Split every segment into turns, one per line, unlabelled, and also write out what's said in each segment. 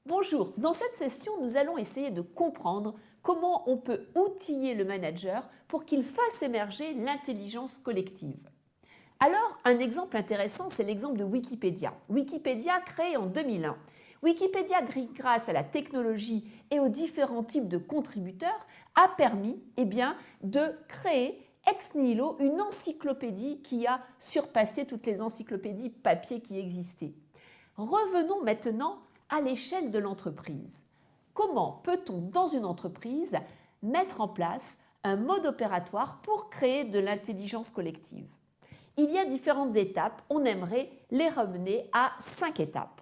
Bonjour, dans cette session, nous allons essayer de comprendre comment on peut outiller le manager pour qu'il fasse émerger l'intelligence collective. Alors, un exemple intéressant, c'est l'exemple de Wikipédia. Wikipédia créé en 2001. Wikipédia, grâce à la technologie et aux différents types de contributeurs, a permis de créer ex nihilo une encyclopédie qui a surpassé toutes les encyclopédies papier qui existaient. Revenons maintenant à l'échelle de l'entreprise. Comment peut-on, dans une entreprise, mettre en place un mode opératoire pour créer de l'intelligence collective? Il y a différentes étapes, on aimerait les ramener à 5 étapes.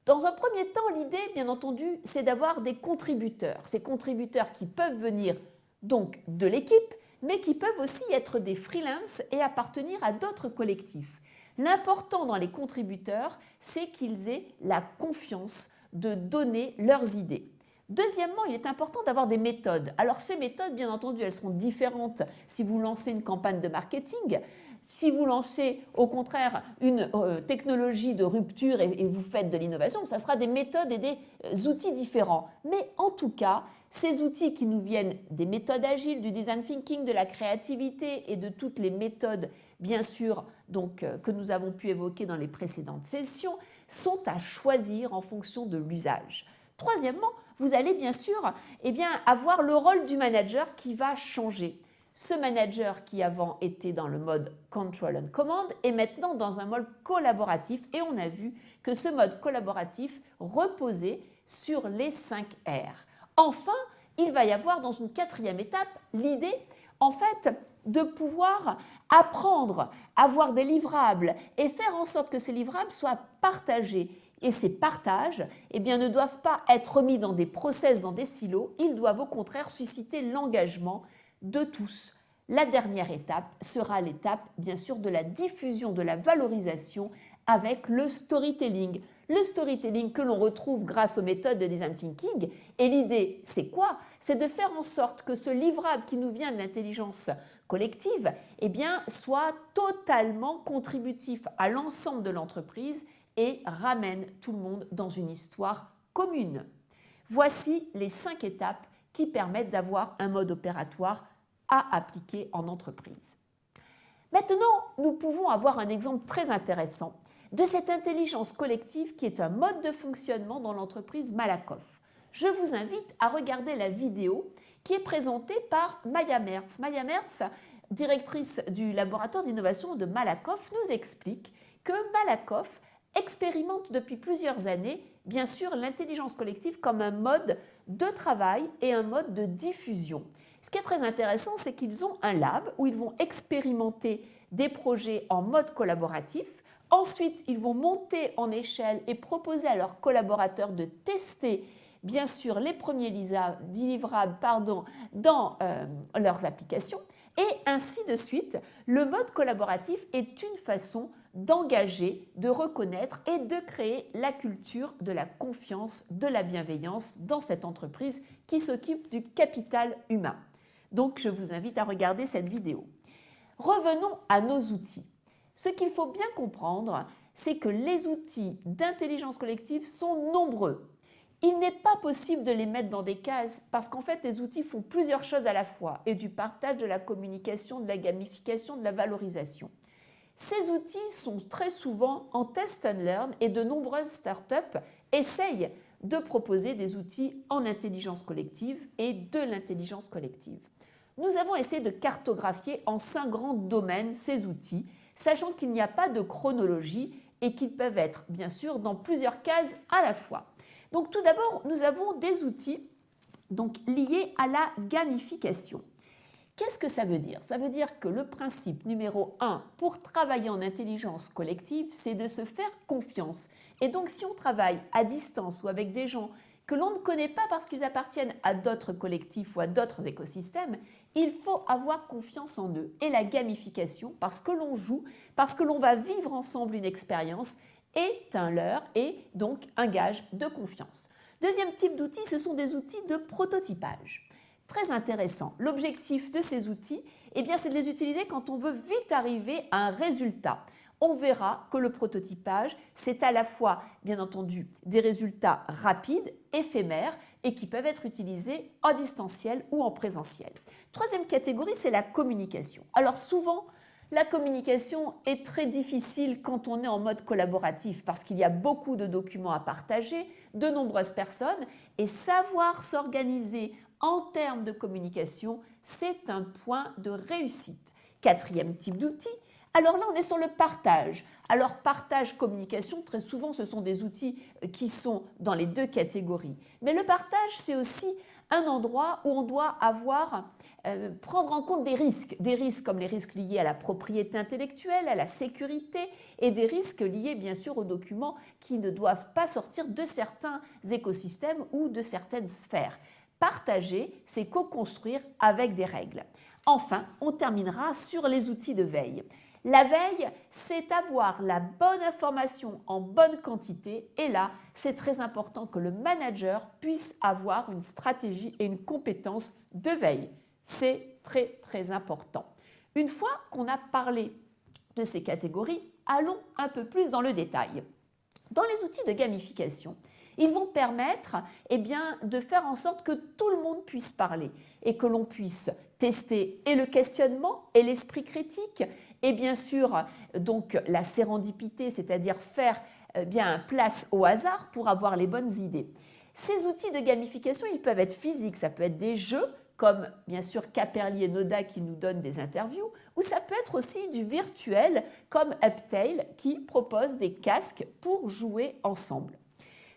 Dans un premier temps, l'idée, bien entendu, c'est d'avoir des contributeurs. Ces contributeurs qui peuvent venir donc de l'équipe, mais qui peuvent aussi être des freelances et appartenir à d'autres collectifs. L'important dans les contributeurs, c'est qu'ils aient la confiance de donner leurs idées. Deuxièmement, il est important d'avoir des méthodes. Alors ces méthodes, bien entendu, elles seront différentes si vous lancez une campagne de marketing. Si vous lancez au contraire une technologie de rupture et vous faites de l'innovation, ça sera des méthodes et des outils différents. Mais en tout cas, ces outils qui nous viennent des méthodes agiles, du design thinking, de la créativité et de toutes les méthodes, bien sûr, que nous avons pu évoquer dans les précédentes sessions, sont à choisir en fonction de l'usage. Troisièmement, vous allez bien sûr avoir le rôle du manager qui va changer. Ce manager qui avant était dans le mode Control and Command est maintenant dans un mode collaboratif et on a vu que ce mode collaboratif reposait sur les 5 R. Enfin, il va y avoir dans une 4e étape l'idée de pouvoir apprendre, avoir des livrables et faire en sorte que ces livrables soient partagés. Et ces partages ne doivent pas être mis dans des process, dans des silos, ils doivent au contraire susciter l'engagement de tous. La dernière étape sera l'étape, bien sûr, de la diffusion, de la valorisation avec le storytelling. Le storytelling que l'on retrouve grâce aux méthodes de design thinking. Et l'idée, c'est quoi? C'est de faire en sorte que ce livrable qui nous vient de l'intelligence collective soit totalement contributif à l'ensemble de l'entreprise et ramène tout le monde dans une histoire commune. Voici les 5 étapes qui permettent d'avoir un mode opératoire à appliquer en entreprise. Maintenant, nous pouvons avoir un exemple très intéressant de cette intelligence collective qui est un mode de fonctionnement dans l'entreprise Malakoff. Je vous invite à regarder la vidéo qui est présentée par Maya Merz. Maya Merz, directrice du laboratoire d'innovation de Malakoff, nous explique que Malakoff expérimente depuis plusieurs années, bien sûr, l'intelligence collective comme un mode de travail et un mode de diffusion. Ce qui est très intéressant, c'est qu'ils ont un lab où ils vont expérimenter des projets en mode collaboratif. Ensuite, ils vont monter en échelle et proposer à leurs collaborateurs de tester, bien sûr, les premiers livrables dans leurs applications. Et ainsi de suite, le mode collaboratif est une façon d'engager, de reconnaître et de créer la culture de la confiance, de la bienveillance dans cette entreprise qui s'occupe du capital humain. Donc, je vous invite à regarder cette vidéo. Revenons à nos outils. Ce qu'il faut bien comprendre, c'est que les outils d'intelligence collective sont nombreux. Il n'est pas possible de les mettre dans des cases parce qu'en fait, les outils font plusieurs choses à la fois et du partage, de la communication, de la gamification, de la valorisation. Ces outils sont très souvent en test and learn et de nombreuses startups essayent de proposer des outils en intelligence collective et de l'intelligence collective. Nous avons essayé de cartographier en 5 grands domaines ces outils, sachant qu'il n'y a pas de chronologie et qu'ils peuvent être, bien sûr, dans plusieurs cases à la fois. Donc, tout d'abord, nous avons des outils liés à la gamification. Qu'est-ce que ça veut dire? Ça veut dire que le principe numéro 1 pour travailler en intelligence collective, c'est de se faire confiance. Et donc, si on travaille à distance ou avec des gens que l'on ne connaît pas parce qu'ils appartiennent à d'autres collectifs ou à d'autres écosystèmes, il faut avoir confiance en eux. Et la gamification, parce que l'on joue, parce que l'on va vivre ensemble une expérience, est un leurre et donc un gage de confiance. Deuxième type d'outils, ce sont des outils de prototypage. Très intéressant. L'objectif de ces outils, c'est de les utiliser quand on veut vite arriver à un résultat. on verra que le prototypage, c'est à la fois, bien entendu, des résultats rapides, éphémères, et qui peuvent être utilisés en distanciel ou en présentiel. Troisième catégorie, c'est la communication. Alors souvent, la communication est très difficile quand on est en mode collaboratif parce qu'il y a beaucoup de documents à partager, de nombreuses personnes, et savoir s'organiser en termes de communication, c'est un point de réussite. Quatrième type d'outil, alors là on est sur le partage. Alors partage, communication, très souvent ce sont des outils qui sont dans les deux catégories. Mais le partage, c'est aussi un endroit où on doit prendre en compte des risques comme les risques liés à la propriété intellectuelle, à la sécurité et des risques liés bien sûr aux documents qui ne doivent pas sortir de certains écosystèmes ou de certaines sphères. Partager, c'est co-construire avec des règles. Enfin, on terminera sur les outils de veille. La veille, c'est avoir la bonne information en bonne quantité et là, c'est très important que le manager puisse avoir une stratégie et une compétence de veille. C'est très très important. Une fois qu'on a parlé de ces catégories, allons un peu plus dans le détail. Dans les outils de gamification, ils vont permettre de faire en sorte que tout le monde puisse parler et que l'on puisse tester et le questionnement et l'esprit critique et bien sûr donc la sérendipité, c'est-à-dire faire place au hasard pour avoir les bonnes idées. Ces outils de gamification, ils peuvent être physiques, ça peut être des jeux comme bien sûr Caperly et Noda qui nous donnent des interviews, ou ça peut être aussi du virtuel comme Uptail qui propose des casques pour jouer ensemble.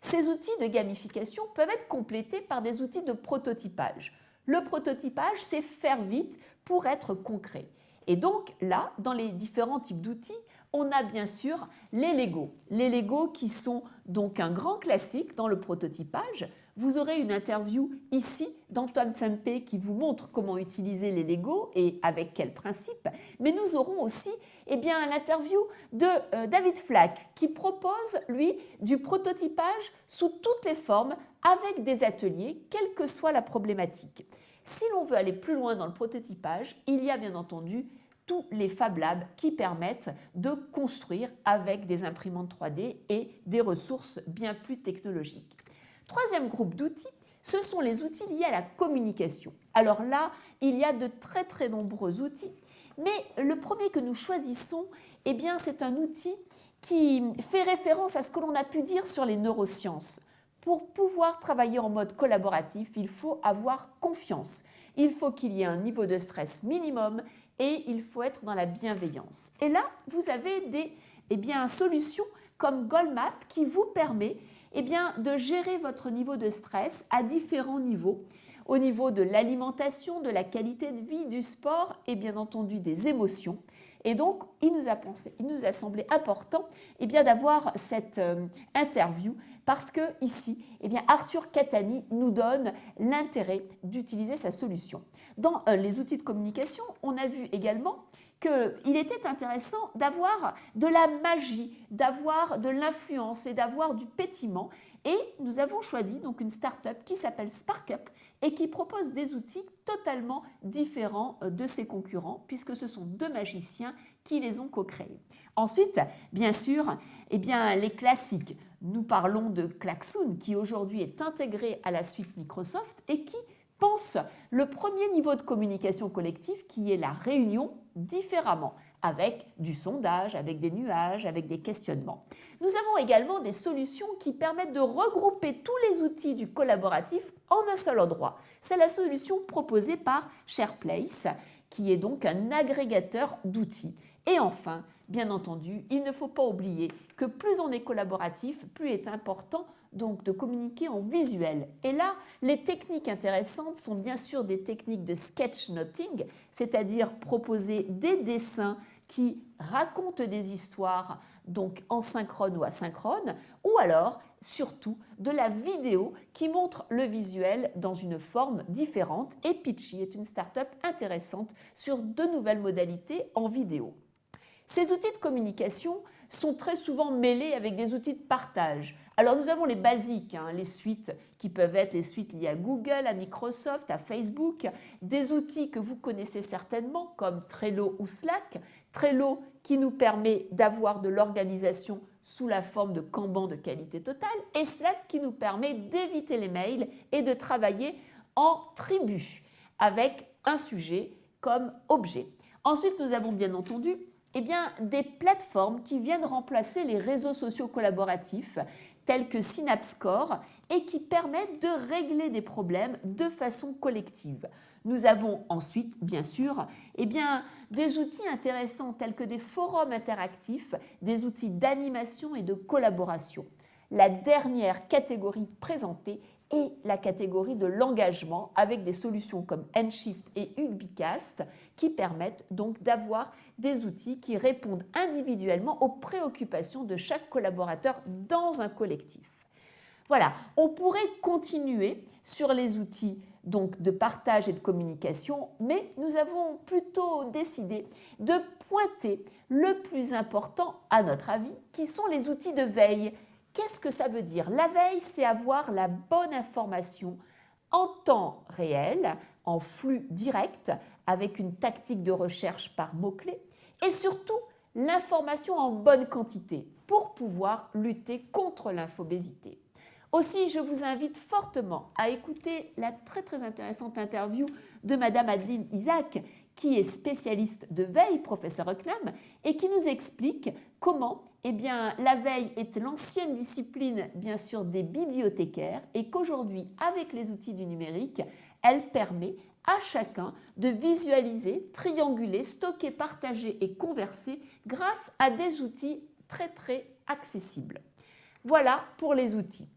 Ces outils de gamification peuvent être complétés par des outils de prototypage. Le prototypage, c'est faire vite pour être concret. Et donc là, dans les différents types d'outils, on a bien sûr les Lego. Les Lego qui sont donc un grand classique dans le prototypage. Vous aurez une interview ici d'Antoine Tsempe qui vous montre comment utiliser les Lego et avec quels principes. Mais nous aurons aussi l'interview de David Flack qui propose, lui, du prototypage sous toutes les formes avec des ateliers, quelle que soit la problématique. Si l'on veut aller plus loin dans le prototypage, il y a bien entendu tous les Fab Labs qui permettent de construire avec des imprimantes 3D et des ressources bien plus technologiques. Troisième groupe d'outils, ce sont les outils liés à la communication. Alors là, il y a de très très nombreux outils, mais le premier que nous choisissons, c'est un outil qui fait référence à ce que l'on a pu dire sur les neurosciences. Pour pouvoir travailler en mode collaboratif, il faut avoir confiance. Il faut qu'il y ait un niveau de stress minimum et il faut être dans la bienveillance. Et là, vous avez des solutions comme Goalmap qui vous permet de gérer votre niveau de stress à différents niveaux, au niveau de l'alimentation, de la qualité de vie, du sport et bien entendu des émotions. Et donc, il nous a semblé important d'avoir cette interview parce que ici, Arthur Catani nous donne l'intérêt d'utiliser sa solution. Dans les outils de communication, on a vu également qu'il était intéressant d'avoir de la magie, d'avoir de l'influence et d'avoir du pétillement. Et nous avons choisi donc une start-up qui s'appelle SparkUp et qui propose des outils totalement différents de ses concurrents puisque ce sont deux magiciens qui les ont co-créés. Ensuite, bien sûr, les classiques. Nous parlons de Klaxoon qui aujourd'hui est intégré à la suite Microsoft et qui pense le premier niveau de communication collective qui est la réunion différemment, avec du sondage, avec des nuages, avec des questionnements. Nous avons également des solutions qui permettent de regrouper tous les outils du collaboratif en un seul endroit. C'est la solution proposée par SharePlace, qui est donc un agrégateur d'outils. Et enfin, bien entendu, il ne faut pas oublier que plus on est collaboratif, plus il est important donc de communiquer en visuel. Et là, les techniques intéressantes sont bien sûr des techniques de sketchnoting, c'est-à-dire proposer des dessins qui racontent des histoires donc en synchrone ou asynchrone, ou alors surtout de la vidéo qui montre le visuel dans une forme différente. Et Pitchy est une start-up intéressante sur de nouvelles modalités en vidéo. Ces outils de communication sont très souvent mêlés avec des outils de partage. Alors nous avons les basiques, les suites qui peuvent être les suites liées à Google, à Microsoft, à Facebook, des outils que vous connaissez certainement comme Trello ou Slack, Trello qui nous permet d'avoir de l'organisation sous la forme de Kanban de qualité totale et Slack qui nous permet d'éviter les mails et de travailler en tribu avec un sujet comme objet. Ensuite, nous avons bien entendu des plateformes qui viennent remplacer les réseaux sociaux collaboratifs tels que Synapse-Core et qui permettent de régler des problèmes de façon collective. Nous avons ensuite, bien sûr, des outils intéressants tels que des forums interactifs, des outils d'animation et de collaboration. La dernière catégorie présentée est la catégorie de l'engagement avec des solutions comme Enshift et Ubicast qui permettent donc d'avoir des outils qui répondent individuellement aux préoccupations de chaque collaborateur dans un collectif. Voilà, on pourrait continuer sur les outils donc de partage et de communication, mais nous avons plutôt décidé de pointer le plus important à notre avis, qui sont les outils de veille. Qu'est-ce que ça veut dire? La veille, c'est avoir la bonne information en temps réel, en flux direct, avec une tactique de recherche par mots-clés, et surtout l'information en bonne quantité pour pouvoir lutter contre l'infobésité. Aussi, je vous invite fortement à écouter la très intéressante interview de Madame Adeline Isaac, qui est spécialiste de veille, professeur Hucknam, et qui nous explique comment la veille est l'ancienne discipline, bien sûr, des bibliothécaires, et qu'aujourd'hui, avec les outils du numérique, elle permet à chacun de visualiser, trianguler, stocker, partager et converser grâce à des outils très accessibles. Voilà pour les outils.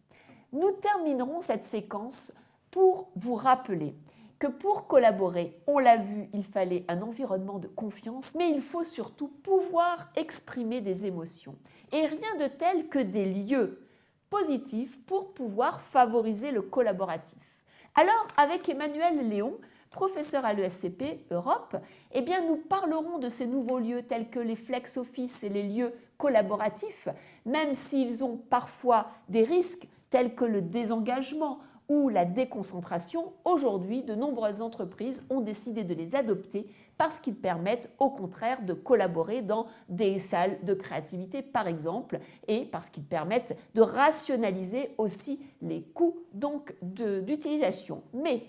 Nous terminerons cette séquence pour vous rappeler que pour collaborer, on l'a vu, il fallait un environnement de confiance, mais il faut surtout pouvoir exprimer des émotions. Et rien de tel que des lieux positifs pour pouvoir favoriser le collaboratif. Alors, avec Emmanuel Léon, professeur à l'ESCP Europe, nous parlerons de ces nouveaux lieux tels que les flex office et les lieux collaboratifs, même s'ils ont parfois des risques tels que le désengagement ou la déconcentration. Aujourd'hui, de nombreuses entreprises ont décidé de les adopter parce qu'ils permettent au contraire de collaborer dans des salles de créativité par exemple et parce qu'ils permettent de rationaliser aussi les coûts d'utilisation. Mais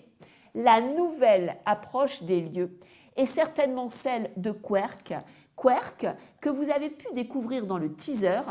la nouvelle approche des lieux est certainement celle de Querc, que vous avez pu découvrir dans le teaser,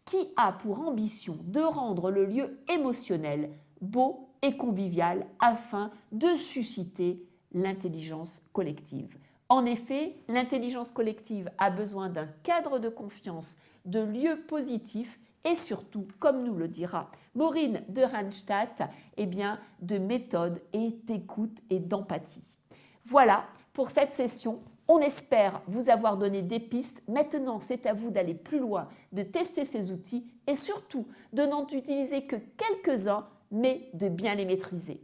qui a pour ambition de rendre le lieu émotionnel, beau et convivial afin de susciter l'intelligence collective. En effet, l'intelligence collective a besoin d'un cadre de confiance, de lieux positifs et surtout, comme nous le dira Maureen de Randstad, de méthode et d'écoute et d'empathie. Voilà pour cette session. On espère vous avoir donné des pistes. Maintenant, c'est à vous d'aller plus loin, de tester ces outils et surtout de n'en utiliser que quelques-uns, mais de bien les maîtriser.